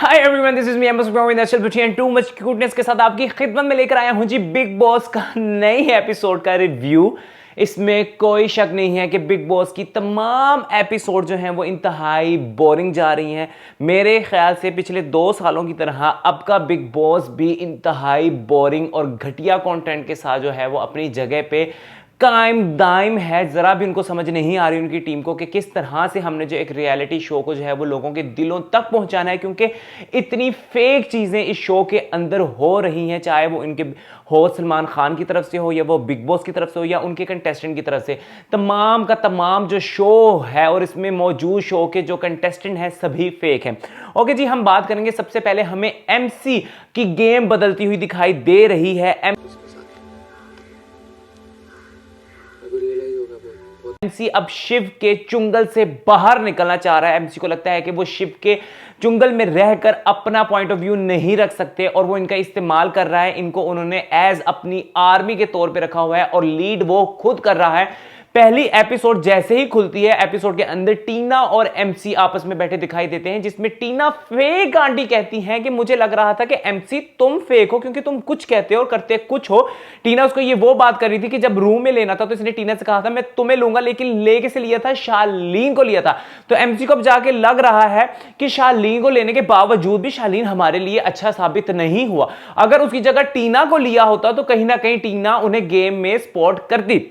Hi everyone, this is me MS Govind अशल बुटी and too much cuteness के साथ आपकी खिदमत में लेकर आया हूं जी बिग बॉस का नई एपिसोड का रिव्यू। इसमें कोई शक नहीं है कि बिग बॉस की तमाम एपिसोड जो हैं वो इंतहाई बोरिंग जा रही हैं। मेरे ख्याल से पिछले 2 सालों की तरह अब का बिग बॉस भी इंतहाई बोरिंग और घटिया कंटेंट के साथ जो है वो अपनी जगह पे कायम दायम है। जरा भी उनको समझ नहीं आ रही उनकी टीम को कि किस तरह से हमने जो एक रियलिटी शो को जो है वो लोगों के दिलों तक पहुंचाना है, क्योंकि इतनी फेक चीजें इस शो के अंदर हो रही हैं, चाहे वो इनके होस्ट सलमान खान की तरफ से हो या वो बिग बॉस की तरफ से हो या उनके कंटेस्टेंट की तरफ से। तमाम का तमाम जो शो है और इसमें मौजूद शो के जो कंटेस्टेंट हैं सभी फेक हैं। ओके जी, हम बात करेंगे। सबसे पहले हमें एमसी की गेम बदलती हुई दिखाई दे रही है। एमसी अब शिव के चुंगल से बाहर निकलना चाह रहा है। एमसी को लगता है कि वो शिव के चुंगल में रहकर अपना पॉइंट ऑफ व्यू नहीं रख सकते और वो इनका इस्तेमाल कर रहा है। इनको उन्होंने एज अपनी आर्मी के तौर पे रखा हुआ है और लीड वो खुद कर रहा है। पहली एपिसोड जैसे ही खुलती है, एपिसोड के अंदर टीना और एमसी आपस में बैठे दिखाई देते हैं, जिसमें टीना फेक आंटी कहती हैं कि मुझे लग रहा था कि एमसी तुम फेक हो क्योंकि तुम कुछ कहते हो और करते कुछ हो। टीना उसको ये वो बात कर रही थी कि जब रूम में लेना था तो इसने टीना से कहा था मैं तुम्हें लूंगा, लेकिन ले किसे लिया था? शालीन को लिया था। तो एमसी को अब जाके लग रहा है कि शालीन को लेने के बावजूद भी शालीन हमारे लिए अच्छा साबित नहीं हुआ। अगर उसकी जगह टीना को लिया होता तो कहीं ना कहीं टीना उन्हें गेम में स्पॉट करती।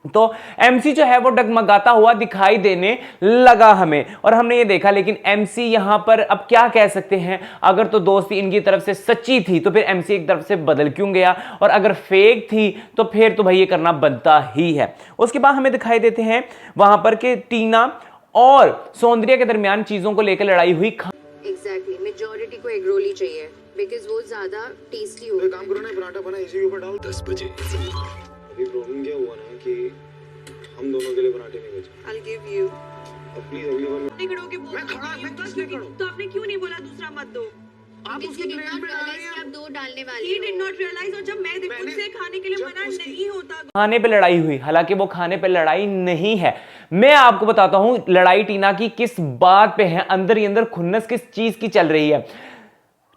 तो एमसी जो है वो डगमगाता हुआ दिखाई देने लगा हमें और हमने ये देखा। लेकिन एमसी यहां पर अब क्या कह सकते हैं? अगर तो दोस्ती इनकी तरफ से सच्ची थी तो फिर एमसी एक तरफ से बदल क्यों गया, और अगर फेक थी तो फिर तो भाई ये करना बनता ही है। उसके बाद हमें दिखाई देते हैं वहां पर कि टीना और सौंदर्य के दरमियान चीजों को लेकर लड़ाई हुई। एग्जैक्टली, मेजॉरिटी को एग रोल ही चाहिए बिकॉज़ वो ज्यादा टेस्टी होता है। काम करो ना, पराठा बना इसी के ऊपर डाल 10 बजे। अभी प्रॉब्लम क्या हुआ ना कि हम दोनों के लिए पराठे नहीं बचे। I'll give you। अब प्लीज अगली बार मैं खड़ा तो आपने क्यों नहीं बोला दूसरा मत दो? आप उसके प्लेट में डाल रहे हैं। आप 2 डालने वाले। He did not realize, और जब मैं खुद से खाने के लिए मना नहीं होता। खाने पे लड़ाई हुई, हालांकि वो खाने पे लड़ाई नहीं है। मैं आपको बताता हूं लड़ाई टीना की किस बात पे है। अंदर ही अंदर खुन्नस किस चीज की चल रही है।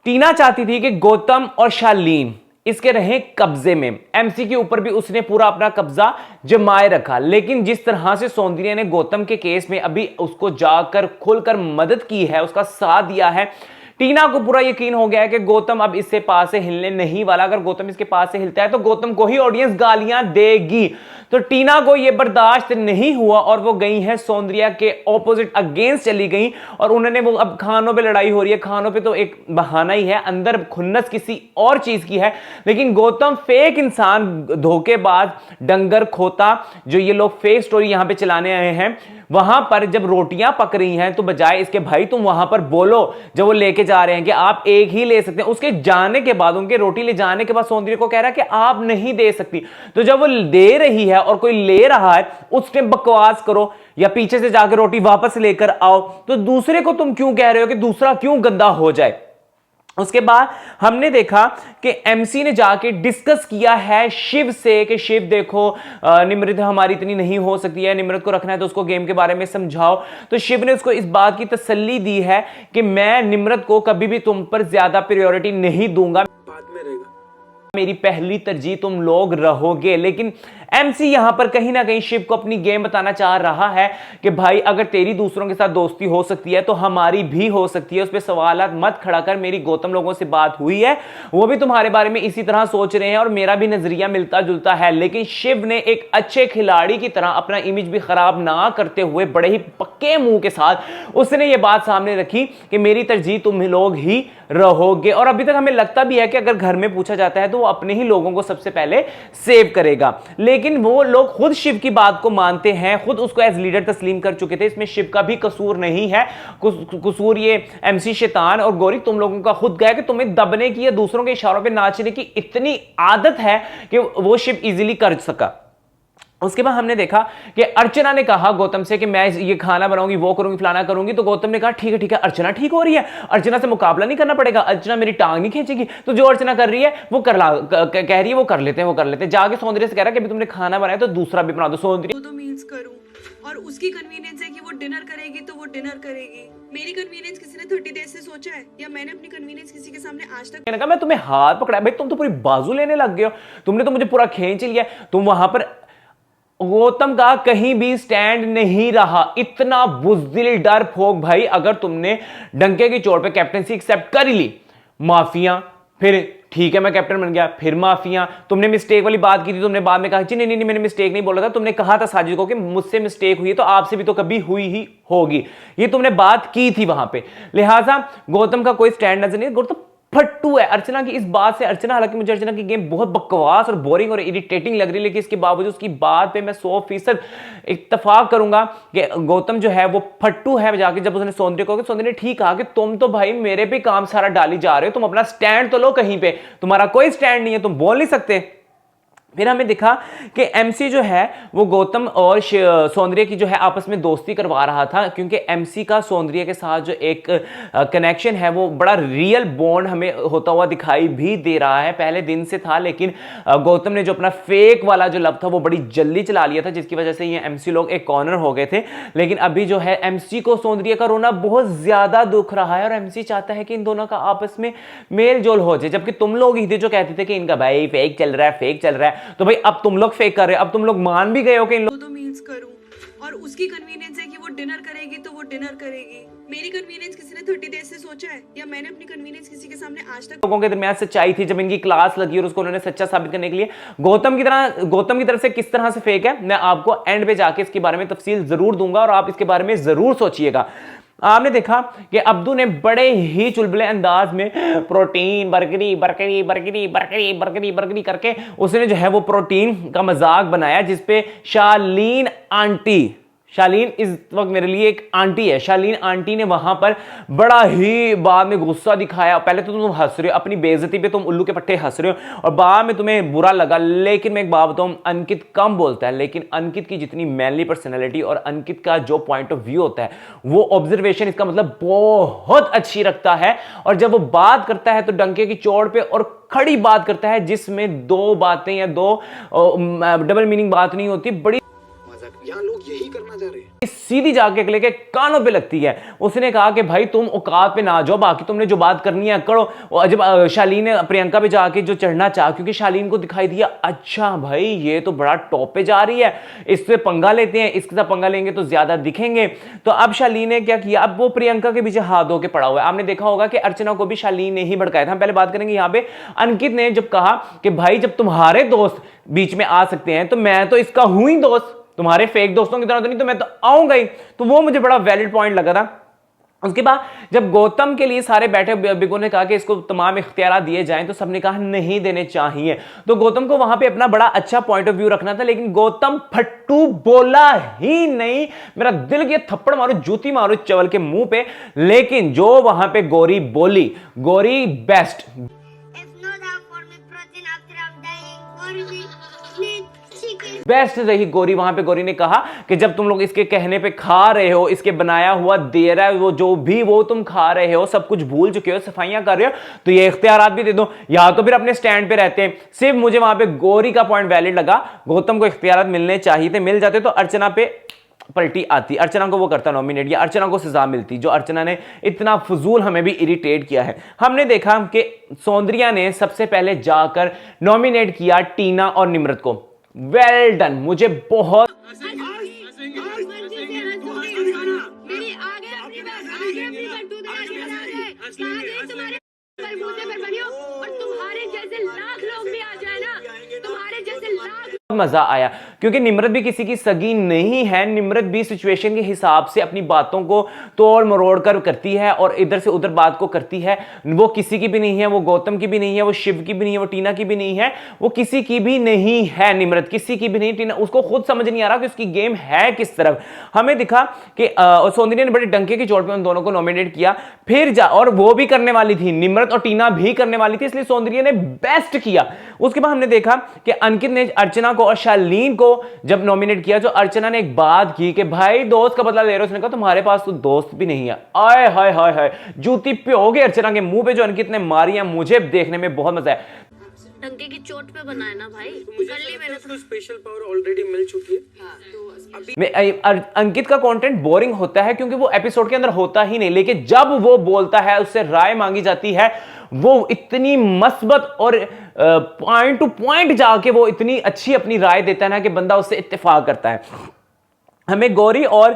टीना चाहती थी कि गौतम और शालीन इसके रहे कब्जे में। एमसी के ऊपर भी उसने पूरा अपना कब्जा जमाए रखा, लेकिन जिस तरह से सौंदर्य ने गौतम के केस में अभी उसको जाकर खुलकर मदद की है, उसका साथ दिया है, टीना को पूरा यकीन हो गया है कि गौतम अब इससे पास से हिलने नहीं वाला। अगर गौतम इसके पास से हिलता है तो गौतम को ही ऑडियंस गालियां देगी। तो टीना को यह बर्दाश्त नहीं हुआ और वो गई है सौंदर्य के ऑपोजिट अगेंस्ट चली गई और उन्होंने वो अब खानों पे लड़ाई हो रही है। खानों पे तो एक बहाना ही है, अंदर खुन्नस किसी और चीज की है। लेकिन गौतम फेक इंसान, धोखेबाज, डंगर खोता, जो ये लोग फेक स्टोरी यहां पे चलाने आए हैं, वहां पर जब रोटियां पक रही हैं तो बजाय इसके भाई तुम वहां पर बोलो, जब वो लेके जा रहे हैं कि आप एक ही ले सकते हैं, उसके जाने के बाद, उनके रोटी ले जाने के बाद सौंदर्य को कह रहा है कि आप नहीं दे सकती। तो जब वो दे रही है और कोई ले रहा है उस टाइम बकवास करो या पीछे से जाकर रोटी वापस लेकर आओ। तो दूसरे को तुम क्यों कह रहे हो कि दूसरा क्यों गंदा हो जाए? उसके बाद हमने देखा कि एमसी ने जाके डिस्कस किया है शिव से कि शिव देखो, निम्रत हमारी इतनी नहीं हो सकती है, निम्रत को रखना है तो उसको गेम के बारे में समझाओ। तो शिव ने उसको इस बात की तसल्ली दी है कि मैं निम्रत को कभी भी तुम पर ज्यादा प्रायोरिटी नहीं दूंगा, बाद में रहेगा, मेरी पहली तरजीह तुम लोग रहोगे। लेकिन एमसी यहां पर कहीं ना कहीं शिव को अपनी गेम बताना चाह रहा है कि भाई अगर तेरी दूसरों के साथ दोस्ती हो सकती है तो हमारी भी हो सकती है। उस पर सवालात मत खड़ा कर। मेरी गौतम लोगों से बात हुई है, वो भी तुम्हारे बारे में इसी तरह सोच रहे हैं और मेरा भी नजरिया मिलता जुलता है। लेकिन शिव ने एक अच्छे खिलाड़ी की तरह अपना इमेज भी खराब ना करते हुए बड़े ही पक्के मुंह के साथ उसने ये बात सामने रखी कि मेरी तरजीह तुम लोग ही रहोगे। और अभी तक हमें लगता भी है कि अगर घर में पूछा जाता है तो वो अपने ही लोगों को सबसे पहले सेव करेगा। लेकिन वो लोग खुद शिव की बात को मानते हैं, खुद उसको एज लीडर तस्लीम कर चुके थे। इसमें शिव का भी कसूर नहीं है, कसूर ये एमसी, शैतान और गौरी तुम लोगों का खुद गया कि तुम्हें दबने की या दूसरों के इशारों पे नाचने की इतनी आदत है कि वो शिव इजीली कर सका। उसके बाद हमने देखा कि अर्चना ने कहा गौतम से कि मैं ये खाना बनाऊंगी, वो करूंगी, फलाना करूंगी। तो गौतम ने कहा ठीक है, अर्चना ठीक हो रही है, अर्चना से मुकाबला नहीं करना पड़ेगा, अर्चना मेरी टांग नहीं खींचेगी। तो जो अर्चना कर रही है वो कह रही है वो कर लेते हैं। जाके सौंदर्य से कह रहा है कि तुमने खाना बनाया तो दूसरा भी बना दो। सौंदर्य तो मील्स करूं और उसकी कन्वीनियंस है कि वो डिनर करेगी तो वो डिनर करेगी। मेरी कन्वीनियंस किसी ने 30 डेज से सोचा है, या मैंने अपनी कन्वीनियंस किसी के सामने आज तक? मैंने कहा मैं तुम्हें हाथ पकड़ा, भाई तुम तो पूरी बाजू लेने लग गए हो, तुमने तो मुझे पूरा खींच लिया। तुम वहां पर गौतम का कहीं भी स्टैंड नहीं रहा, इतना बुज़दिल डरपोक भाई। अगर तुमने डंके की चोट पे कैप्टनसी एक्सेप्ट कर ही ली, माफिया, फिर ठीक है मैं कैप्टन बन गया, फिर माफिया, तुमने मिस्टेक वाली बात की थी, तुमने बाद में कहा जी नहीं नहीं मैंने मिस्टेक नहीं बोला था, तुमने कहा था साजिद को कि मुझसे मिस्टेक हुई है तो आपसे भी तो कभी हुई ही होगी, ये तुमने बात की थी वहां पे। लिहाजा गौतम का कोई स्टैंड नजर नहीं, गौतम फट्टू है। अर्चना की इस बात से, अर्चना, हालांकि मुझे अर्चना की गेम बहुत बकवास और बोरिंग और इरिटेटिंग लग रही है, लेकिन इसके बावजूद उसकी बात पे मैं 100% इत्तेफाक करूंगा कि गौतम जो है वो फट्टू है। जाके जब उसने सौंदर्य को, सौंदर्य ने ठीक कहा कि तुम तो भाई मेरे पे काम सारा डाली जा रहे हो, तुम अपना स्टैंड तो लो कहीं पे, तुम्हारा कोई स्टैंड नहीं है, तुम बोल नहीं सकते। फिर हमें दिखा कि एमसी जो है वो गौतम और सौंदर्य की जो है आपस में दोस्ती करवा रहा था, क्योंकि एमसी का सौंदर्य के साथ जो एक कनेक्शन है वो बड़ा रियल बॉन्ड हमें होता हुआ दिखाई भी दे रहा है। पहले दिन से था, लेकिन गौतम ने जो अपना फेक वाला जो लव था वो बड़ी जल्दी चला लिया था, जिसकी वजह से ये एमसी लोग एक कॉर्नर हो गए थे। लेकिन अभी जो है एमसी को सौंदर्य का रोना बहुत ज्यादा दुख रहा है और एमसी चाहता है कि इन दोनों का आपस में मेल जोल हो जाए, जबकि तुम लोग ही थे जो कहते थे कि इनका भाई फेक चल रहा है, फेक चल रहा है। तो भाई अब तुम लोग फेक कर रहे हो, अब तुम लोग मान भी गए हो कि इन दो मील्स करूं, और उसकी कन्वीनियंस है कि वो डिनर करेगी तो वो डिनर करेगी। मेरी कन्वीनियंस किसी ने 30 डेज से सोचा है, या मैंने अपनी कन्वीनियंस किसी के सामने आज तक? लोगों के दरमियान सच्चाई थी जब इनकी क्लास लगी और उसको उन्होंने सच्चा साबित करने के लिए गौतम की तरफ से किस तरह से फेक है, मैं आपको एंड पे जाके इसके बारे में तफसील जरूर दूंगा और आप इसके बारे में जरूर सोचिएगा। आपने देखा कि अब्दू ने बड़े ही चुलबुले अंदाज में प्रोटीन बर्गरी बर्गरी बर्गरी बर्गरी बर्गरी बर्गरी करके उसने जो है वो प्रोटीन का मजाक बनाया, जिसपे शालीन इस वक्त मेरे लिए एक आंटी है, शालीन आंटी ने वहां पर बड़ा ही बाद में गुस्सा दिखाया। पहले तो तुम हंस रहे हो अपनी बेइज्जती पे, तुम उल्लू के पट्टे हंस रहे हो और बाद में तुम्हें बुरा लगा। लेकिन मैं एक बात बताऊं, अंकित कम बोलता है, लेकिन अंकित की जितनी मैनली पर्सनैलिटी और अंकित का जो पॉइंट ऑफ व्यू होता है वो ऑब्जर्वेशन इसका मतलब बहुत अच्छी रखता है। और जब वो बात करता है तो डंके की चोट पे और खड़ी बात करता है, जिसमें दो बातें या दो डबल मीनिंग बात नहीं होती, बड़ी यहाँ लोग यही करना चाह रहे हैं, सीधी जाके लेके कानों पे लगती है। उसने कहा कि भाई तुम औकात पे ना जाओ, बाकी तुमने जो बात करनी है करो। और जब शालीन ने प्रियंका पे जाके जो चढ़ना चाहा, क्योंकि शालीन को दिखाई दिया अच्छा भाई ये तो बड़ा टॉप पे जा रही है, इससे पंगा लेते हैं, इसके साथ पंगा लेंगे तो ज्यादा दिखेंगे। तो अब शालीन ने क्या किया, अब वो प्रियंका के पीछे हाथ धो के पड़ा हुआ है। आपने देखा होगा कि अर्चना को भी शालीन ने ही भड़काया था। हम पहले बात करेंगे यहाँ पे अंकित ने जब कहा कि भाई जब तुम्हारे दोस्त बीच में आ सकते हैं तो मैं तो इसका हूं ही दोस्त, तुम्हारे फेक दोस्तों की तरह तो नहीं, तो मैं तो आऊंगा ही। तो वो मुझे बड़ा वैलिड पॉइंट लगा था। उसके बाद जब गौतम के लिए सारे बैठे बिगो ने कहा कि इसको तमाम इख्तियार दिए जाएं, तो सबने कहा नहीं देने चाहिए। तो गौतम को वहां पे अपना बड़ा अच्छा पॉइंट ऑफ व्यू रखना था, लेकिन गौतम फट्टू बोला ही नहीं। मेरा दिल किया थप्पड़ मारो, जूती मारो चवल के मुंह पे। लेकिन जो वहां पे गोरी बोली, गोरी बेस्ट, बेस्ट रही गोरी। वहां पे गोरी ने कहा कि जब तुम लोग इसके कहने पे खा रहे हो, इसके बनाया हुआ दे रहा है वो जो भी वो तुम खा रहे हो, सब कुछ भूल चुके हो, सफाइयां कर रहे हो, तो ये इख्तियारात भी दे दो, या तो फिर अपने स्टैंड पे रहते हैं। सिर्फ मुझे वहां पे गोरी का पॉइंट वैलिड लगा। गौतम को इख्तियारात मिलने चाहिए थे, मिल जाते तो अर्चना पे पलटी आती, अर्चना को वो करता नॉमिनेट, या अर्चना को सजा मिलती, जो अर्चना ने इतना फजूल हमें भी इरिटेट किया है। हमने देखा कि सौंदर्या ने सबसे पहले जाकर नॉमिनेट किया टीना और निम्रत को। वेल डन, मुझे बहुत मजा आया, क्योंकि निम्रत भी किसी की सगी नहीं है। निम्रत भी सिचुएशन के हिसाब से अपनी बातों को तोड़ मरोड़ कर करती है और इधर से उधर बात को करती है। वो किसी की भी नहीं है, वो गौतम की भी नहीं है, वो शिव की भी नहीं है, वो टीना की भी नहीं है, वो किसी की भी नहीं है। निम्रत किसी की भी नहीं, टीना उसको खुद समझ नहीं आ रहा कि उसकी गेम है किस तरफ। हमें दिखा कि सौंदर्य ने बड़े डंके की चोट पे उन दोनों को नॉमिनेट किया, फिर जा और वो भी करने वाली थी, निम्रत और टीना भी करने वाली थी, इसलिए सौंदर्य ने बेस्ट किया। उसके बाद हमने देखा कि अंकित ने अर्चना को और शालीन को जब नॉमिनेट किया, तो अर्चना ने एक बात की कि भाई दोस्त का बदला ले रहे हो। उसने कहा तुम्हारे पास तो दोस्त भी नहीं है। आय हाय हाय हाय, जूती प्योगे अर्चना के मुंह पे जो अंकित ने मारी है, मुझे देखने में बहुत मजा आया। डंके की चोट पे बनाए ना भाई, मुझे कर ली मैंने उसको स्पेशल पावर ऑलरेडी मिल चुकी है। हाँ तो अभी अंकित का कंटेंट बोरिंग होता है क्योंकि वो एपिसोड के अंदर होता ही नहीं, लेकिन जब वो बोलता है, उससे राय मांगी जाती है, वो इतनी मस्बत और पॉइंट टू पॉइंट जाके वो इतनी अच्छी अपनी राय देता है ना कि बंदा उससे इत्तेफाक करता है। हमें गौरी और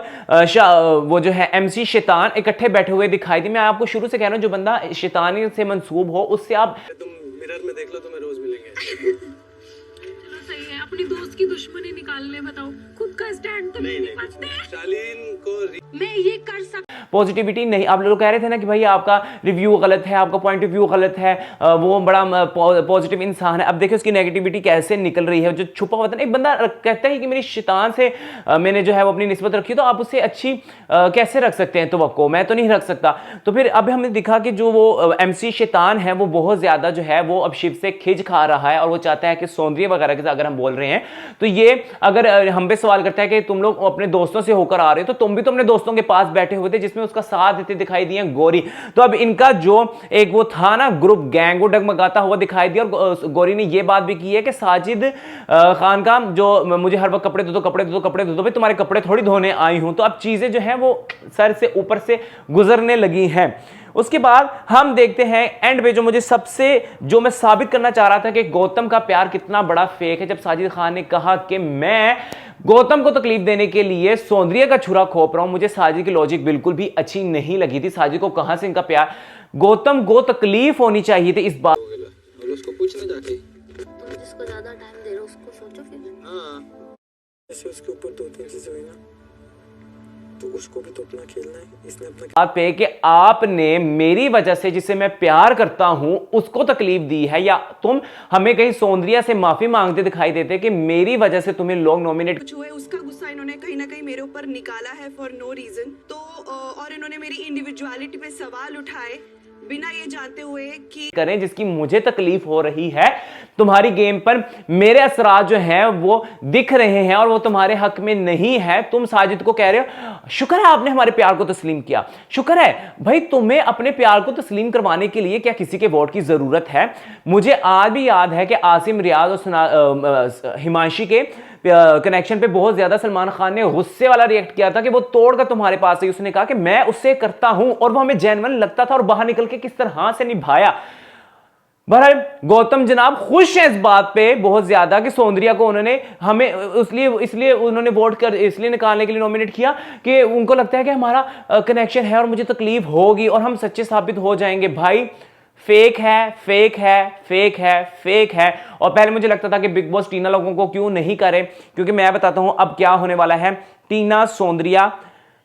वो जो है MC शैतान इकट्ठे बैठे हुए दिखाई दी। मैं आपको शुरू से कह रहा हूं, जो बंदा शैतानी से मंसूब हो उससे आप तुम मिरर में देख लो, तुम्हें रोज मिलेंगे। चलो सही है, अपनी दोस्त की दुश्मनी निकाल ले, बताओ खुद का स्टैंड तो नहीं निकालते हैं। शालीन को मैं ये कर सकती पॉजिटिविटी नहीं। आप लोग कह रहे थे ना कि भाई आपका रिव्यू गलत है, आपका पॉइंट ऑफ व्यू गलत है, वो बड़ा पॉजिटिव इंसान है। अब देखिए उसकी नेगेटिविटी कैसे निकल रही है, जो छुपा हुआ था ना। एक बंदा कहता है कि मेरी शैतान से मैंने जो है वो अपनी निस्बत रखी, तो आप उससे अच्छी कैसे रख सकते हैं तवक्को? मैं तो नहीं रख सकता। तो फिर अब हमने दिखा कि जो वो MC शैतान है वो बहुत ज्यादा जो है वो अब शिव से खिज खा रहा है, और वो चाहता है कि सौंदर्य वगैरह के अगर हम बोल रहे हैं तो ये अगर हम पे सवाल करता है कि तुम लोग अपने दोस्तों से होकर आ रहे हो, तो तुम भी तो अपने दोस्तों के पास बैठे हुए थे जिसमें उसका साथ देते दिखाई दिए गौरी। तो अब इनका जो एक वो था ना ग्रुप गैंग, वो डगमगाता हुआ दिखाई दिया। और गौरी ने ये बात भी की है कि साजिद खान का जो मुझे हर वक्त कपड़े दो, कपड़े दो, कपड़े दो, भाई तुम्हारे कपड़े थोड़ी धोने आई हूं। तो अब चीजें जो है वो सर से ऊपर से गुजरने लगी हैं। उसके बाद हम देखते हैं एंड पे जो मैं साबित करना चाह रहा था कि गौतम का प्यार कितना बड़ा फेक है, जब साजिद खान ने कहा कि मैं गौतम को तकलीफ देने के लिए सौंदर्य का छुरा खोप रहा हूं। मुझे साजिद की लॉजिक बिल्कुल भी अच्छी नहीं लगी थी। साजिद को कहां से इनका प्यार, गौतम को तकलीफ होनी चाहिए थी इस बात। उसको पूछने जाके, तुम जिसको ज्यादा टाइम दे रहे हो उसको सोचो फिर। हाँ जैसे उसके ऊपर 2-3 चीजें हुई ना, तो उसको भी तो अपना खेलना है। इसने अपना बात पे कि आपने मेरी वजह से जिसे मैं प्यार करता हूं उसको तकलीफ दी है, या तुम हमें कहीं सौंदर्य से माफी मांगते दिखाई देते कि मेरी वजह से तुम्हें लोग नॉमिनेट। कुछ हुआ है, उसका गुस्सा इन्होंने कहीं ना कहीं मेरे ऊपर निकाला है फॉर नो रीजन। तो और इन्होंने मेरी इंडिविजुअलिटी पे सवाल उठाए बिना ये जानते हुए कि करें जिसकी मुझे तकलीफ हो रही है। तुम्हारी गेम पर मेरे असरात जो हैं वो दिख रहे हैं और वो तुम्हारे हक में नहीं है। तुम साजिद को कह रहे हो शुक्र है आपने हमारे प्यार को तस्लीम किया, शुक्र है भाई। तुम्हें अपने प्यार को तस्लीम करवाने के लिए क्या किसी के वोट की जरूरत है? मुझे आज भी याद है कि आसिम, रियाज और हिमांशी के कनेक्शन पे बहुत ज्यादा सलमान खान ने गुस्से वाला रिएक्ट किया था कि वो तोड़कर तुम्हारे पास है। उसने कहा कि मैं उससे करता हूं, और वो हमें जेन्युइन लगता था, और बाहर निकल के किस तरह से निभाया। बहरहाल गौतम जनाब खुश है इस बात पे बहुत ज्यादा कि सौंदर्या को उन्होंने हमें इसलिए उन्होंने वोट कर इसलिए निकालने के लिए नॉमिनेट किया कि उनको लगता है कि हमारा कनेक्शन है और मुझे तकलीफ होगी और हम सच्चे साबित हो जाएंगे। भाई फेक है, फेक है, फेक है, फेक है। और पहले मुझे लगता था कि बिग बॉस टीना लोगों को क्यों नहीं करे, क्योंकि मैं बताता हूं अब क्या होने वाला है। टीना, सौंदर्या,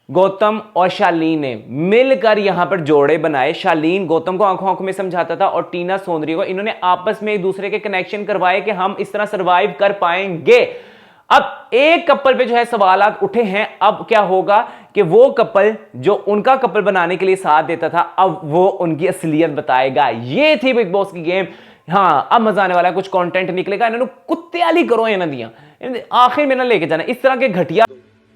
गौतम और शालीन ने मिलकर यहां पर जोड़े बनाए। शालीन गौतम को आंखों आंखों में समझाता था और टीना सौंदर्या को। इन्होंने आपस में एक दूसरे के कनेक्शन करवाए कि हम इस तरह सरवाइव कर पाएंगे। अब एक कपल पे जो है सवालात उठे हैं। अब क्या होगा कि वो कपल जो उनका कपल बनाने के लिए साथ देता था, अब वो उनकी असलियत बताएगा। ये थी बिग बॉस की गेम। हाँ अब मजा आने वाला है, कुछ कंटेंट निकलेगा। इन्होंने कुत्तेआली करो ये ना दिया, आखिर में ना लेके जाना इस तरह के घटिया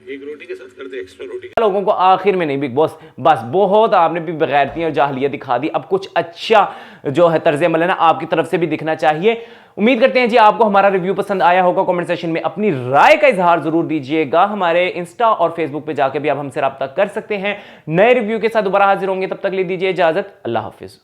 एक रोटी के साथ करते एक्स्ट्रा रोटी लोगों को। आखिर में नहीं बिग बॉस, बस बहुत आपने भी बेगैरती और जाहलियत दिखा दी। अब कुछ अच्छा जो है तर्ज अमल है ना आपकी तरफ से भी दिखना चाहिए। उम्मीद करते हैं जी आपको हमारा रिव्यू पसंद आया होगा। कमेंट सेक्शन में अपनी राय का इजहार जरूर दीजिएगा। हमारे इंस्टा और फेसबुक पे जाके भी आप हमसे राब्ता कर सकते हैं। नए रिव्यू के साथ दोबारा हाजिर होंगे, तब तक ले दीजिए इजाजत। अल्लाह हाफिज।